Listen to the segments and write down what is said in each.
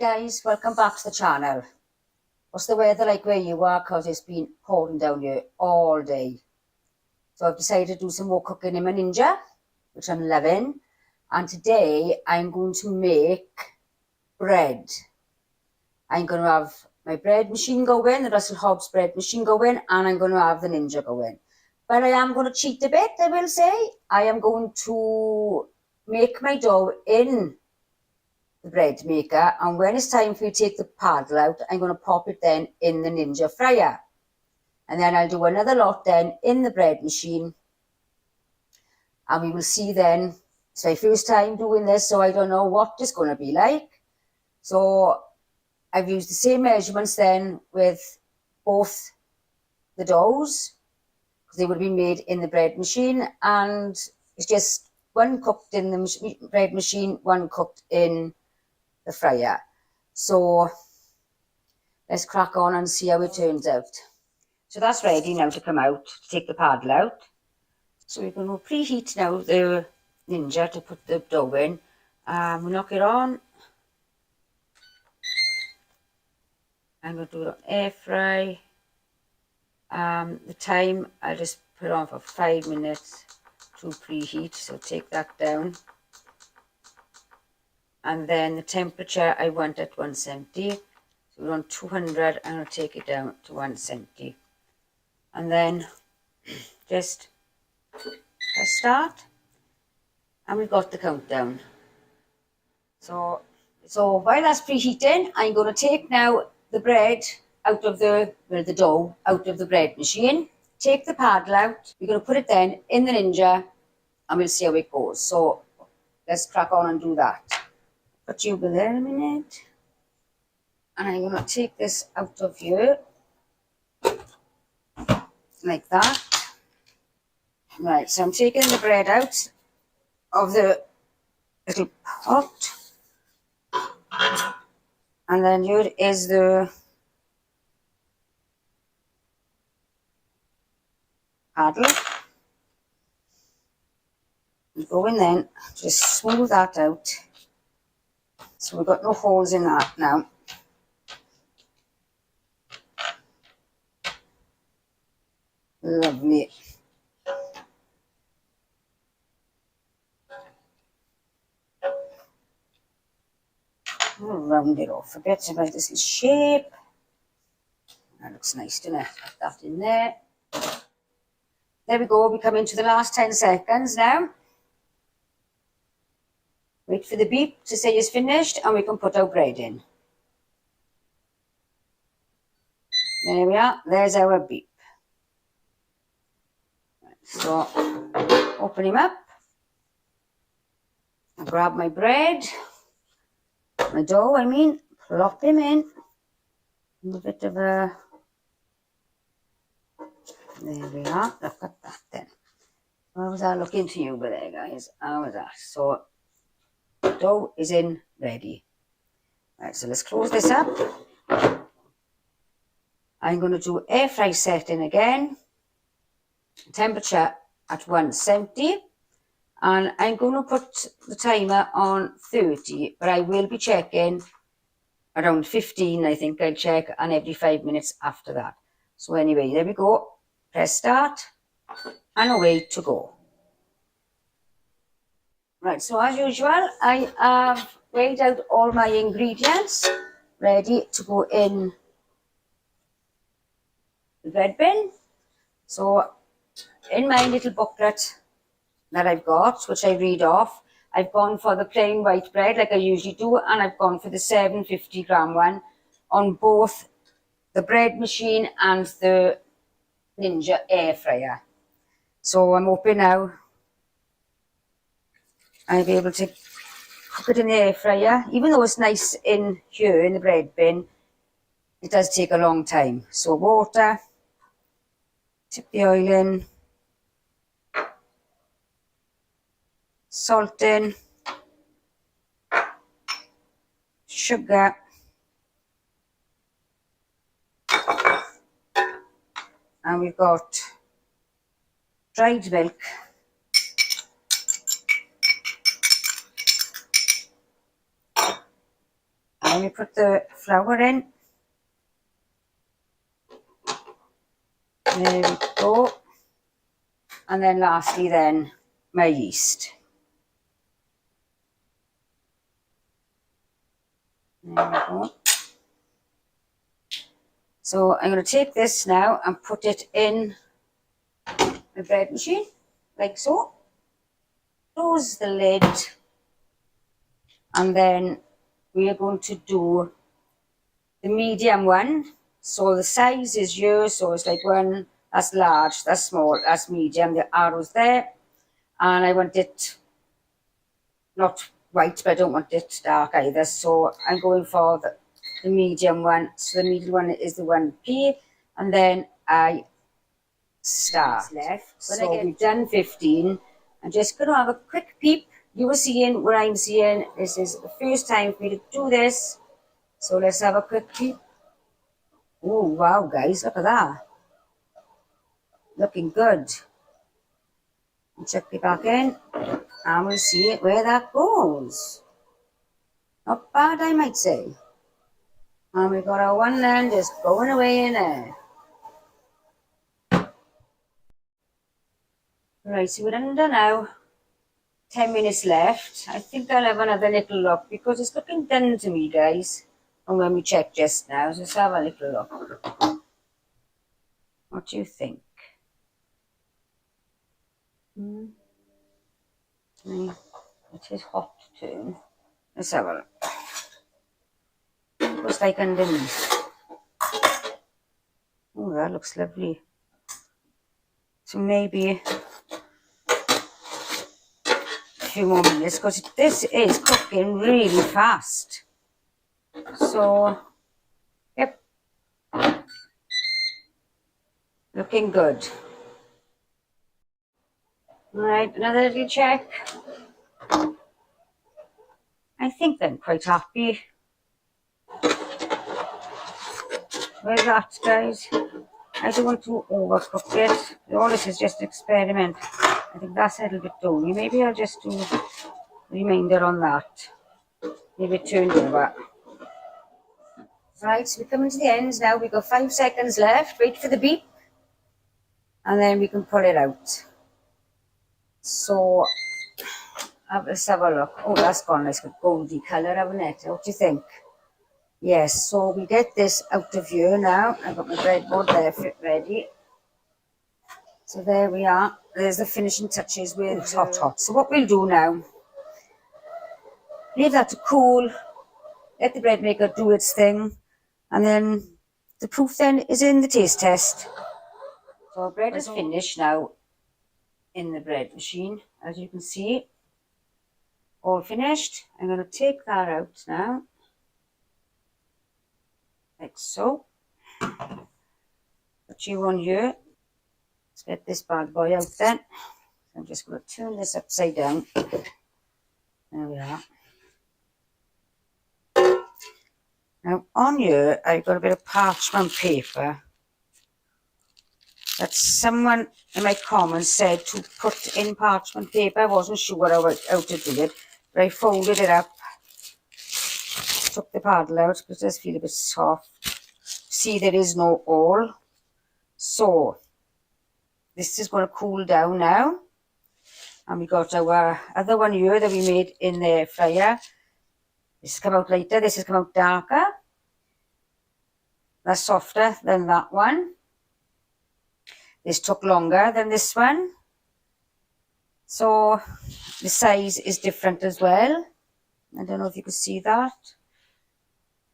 guys, welcome back to the channel. What's the weather like where you are? Because it's been pouring down here all day. So I've decided to do some more cooking in my Ninja, which I'm loving. And today I'm going to make bread. I'm going to have my bread machine going, the Russell Hobbs bread machine going, and I'm going to have the Ninja going. But I am going to cheat a bit, I will say. I am going to make my dough in the bread maker, and when it's time for you to take the paddle out, I'm going to pop it then in the Ninja fryer, and then I'll do another lot then in the bread machine, and we will see then. It's my first time doing this, so I don't know what it's going to be like. So I've used the same measurements then with both the doughs, because they would be made in the bread machine, and it's just one cooked in the bread machine, one cooked in the fryer. So let's crack on and see how it turns out. So that's ready now to come out, to take the paddle out. So we're going to preheat now the Ninja to put the dough in. We knock it on. I'm going to do it on air fry. The time I'll just put on for 5 minutes to preheat, so take that down. And then the temperature I want at 170. So we're on 200, I'm going to take it down to 170. And then just press start. And we've got the countdown. So while that's preheating, I'm going to take now the bread out of the dough out of the bread machine. Take the paddle out. We're going to put it then in the Ninja, and we'll see how it goes. So let's crack on and do that. Put you over there a minute, and I'm going to take this out of here like that. Right, so I'm taking the bread out of the little pot, and then here is the paddle. You go in then, just smooth that out. So we've got no holes in that now. Lovely. I'll round it off a bit about this shape. That looks nice, doesn't it? Put that in there. There we go. We come into the last 10 seconds now. Wait for the beep to say it's finished, and we can put our bread in. There we are. There's our beep. So, open him up. I grab my bread, my dough, I mean, plop him in. A bit of a... There we are. Look at that then. How was that looking to you over there, guys? How was that? So, dough is in, ready. Right, so let's close this up. I'm going to do air fry setting again. Temperature at 170. And I'm going to put the timer on 30, but I will be checking around 15, I think I'll check, and every 5 minutes after that. So anyway, there we go. Press start, and away to go. Right, so as usual, I have weighed out all my ingredients, ready to go in the bread bin. So in my little booklet that I've got, which I read off, I've gone for the plain white bread like I usually do, and I've gone for the 750 gram one on both the bread machine and the Ninja air fryer. So I'm hoping now I'll be able to cook it in the air fryer. Even though it's nice in here in the bread bin, it does take a long time. So water, tip the oil in, salt in, sugar, and we've got dried milk, Then we put the flour in. There we go. And then lastly then, my yeast. There we go. So I'm going to take this now and put it in the bread machine, like so. Close the lid. And then we are going to do the medium one. So the size is here, so it's like one, that's large, that's small, that's medium, the arrow's there. And I want it not white, but I don't want it dark either. So I'm going for the medium one. So the medium one is the 1p, and then I start. Left. So we've done 15. I'm just going to have a quick peep. You were seeing what I'm seeing. This is the first time for me to do this. So let's have a quick peep. Oh, wow, guys, look at that. Looking good. Check it back in, and we'll see where that goes. Not bad, I might say. And we've got our one end just going away in there. Right, so we're under now. 10 minutes left. I think I'll have another little look because it's looking done to me, guys. And when we checked just now, so let's have a little look. What do you think? It is hot too. Let's have a look. It looks like underneath. Oh, that looks lovely. So maybe a few more minutes because this is cooking really fast. So, yep. Looking good. Right, another little check. I think I'm quite happy with that, guys. I don't want to overcook it. All this is just an experiment. I think that's a little bit dony. Maybe I'll just do a reminder on that. Maybe turn over. Right, so we're coming to the ends now. We've got 5 seconds left. Wait for the beep. And then we can pull it out. So, let's have a look. Oh, that's gone nice goldy colour, haven't it? What do you think? Yes, so we get this out of here now. I've got my breadboard there ready. So there we are. There's the finishing touches where it's hot. So what we'll do now, leave that to cool, let the bread maker do its thing, and then the proof then is in the taste test. So our bread is finished now in the bread machine, as you can see. All finished. I'm going to take that out now. Like so. Put you on here. Let's get this bad boy out then. I'm just going to turn this upside down. There we are. Now on here, I've got a bit of parchment paper that someone in my comments said to put in parchment paper. I wasn't sure how to do it, but I folded it up, took the paddle out because it does feel a bit soft. See, there is no hole. So this is going to cool down now. And we got our other one here that we made in the air fryer. This has come out lighter, this has come out darker. That's softer than that one. This took longer than this one. So the size is different as well. I don't know if you could see that.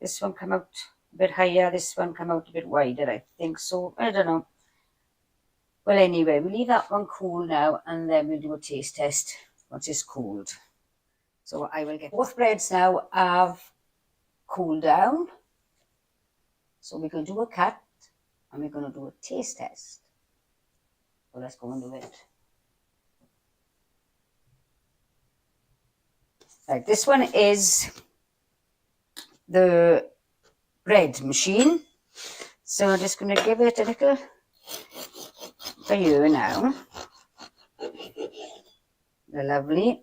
This one came out a bit higher, this one came out a bit wider, I think. So, I don't know. Well, anyway, we'll leave that one cool now and then we'll do a taste test once it's cooled. So I will get both breads now have cooled down. So we're going to do a cut and we're going to do a taste test. So let's go and do it. Right, this one is the bread machine. So I'm just going to give it a little fire now. They're lovely.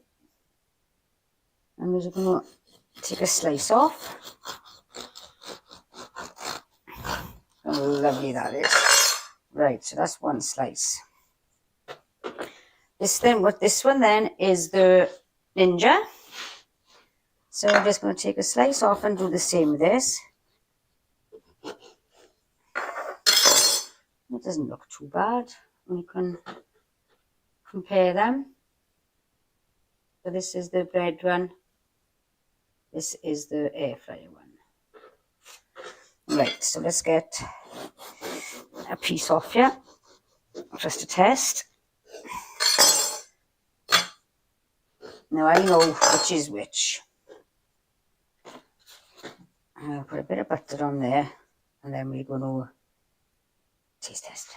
And we're just going to take a slice off. How lovely that is. Right, so that's one slice. This one then is the Ninja. So I'm just going to take a slice off and do the same with this. It doesn't look too bad when you can compare them. So this is the bread one. This is the air fryer one. Right, so let's get a piece off here just to test. Now I know which is which. I'll put a bit of butter on there and then we're going to taste test.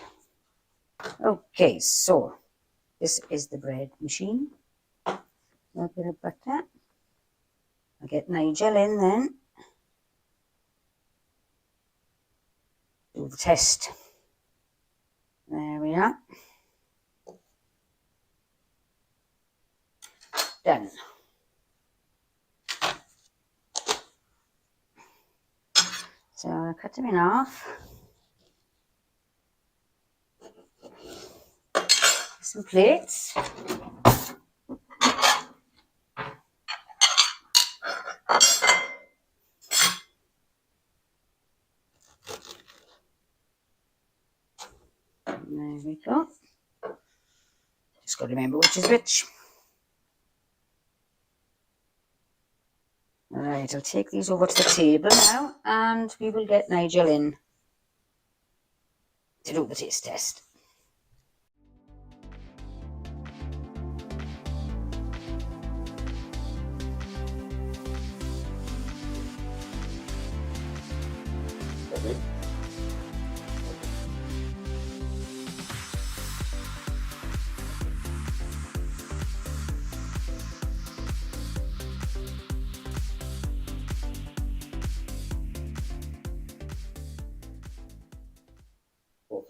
Okay, so this is the bread machine. A bit of butter. I'll get Nigel in then. Do the test. There we are. Done. So I'll cut them in half. Some plates. There we go. Just got to remember which is which. Alright, I'll take these over to the table now and we will get Nigel in to do the taste test.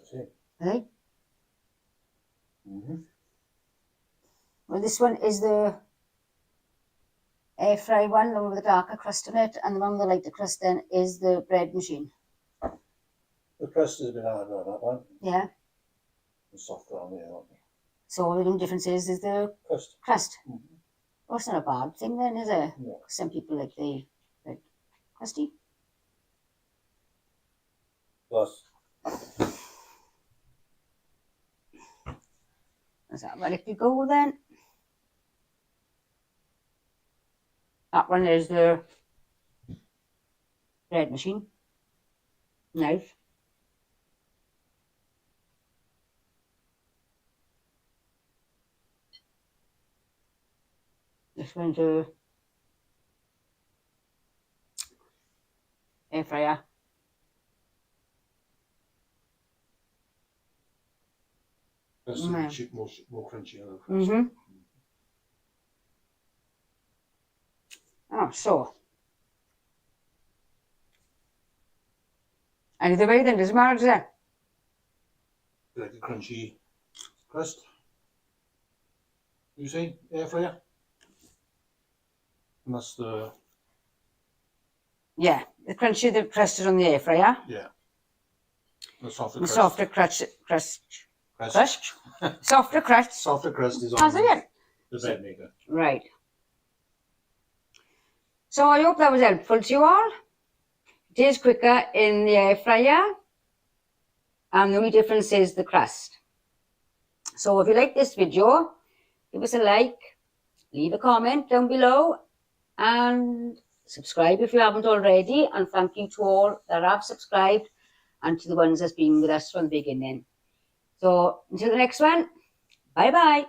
Okay. Right? Mm-hmm. Well, this one is the air fry one, the one with the darker crust on it, and the one with the lighter crust then is the bread machine. The crust is a bit harder on that one. Yeah. And softer on the other one. So the only difference is the crust. Mm-hmm. Well, it's not a bad thing then, is it? No. Some people like the crusty. Plus. Is that ready to go then? That one is the bread machine. Knife. This one's the air fryer. That's more crunchy on the crust. Mm-hmm. Oh, so. Either way then, doesn't matter, does it? Like a crunchy crust. You say air fryer? And that's the... Yeah, the crunchy, the crust is on the air fryer. Yeah. The softer The crust. softer softer crust. Softer crust is on the bread maker. Right. So I hope that was helpful to you all. It is quicker in the air fryer. And the only difference is the crust. So if you like this video, give us a like, leave a comment down below, and subscribe if you haven't already. And thank you to all that have subscribed and to the ones that's been with us from the beginning. So until the next one, bye bye.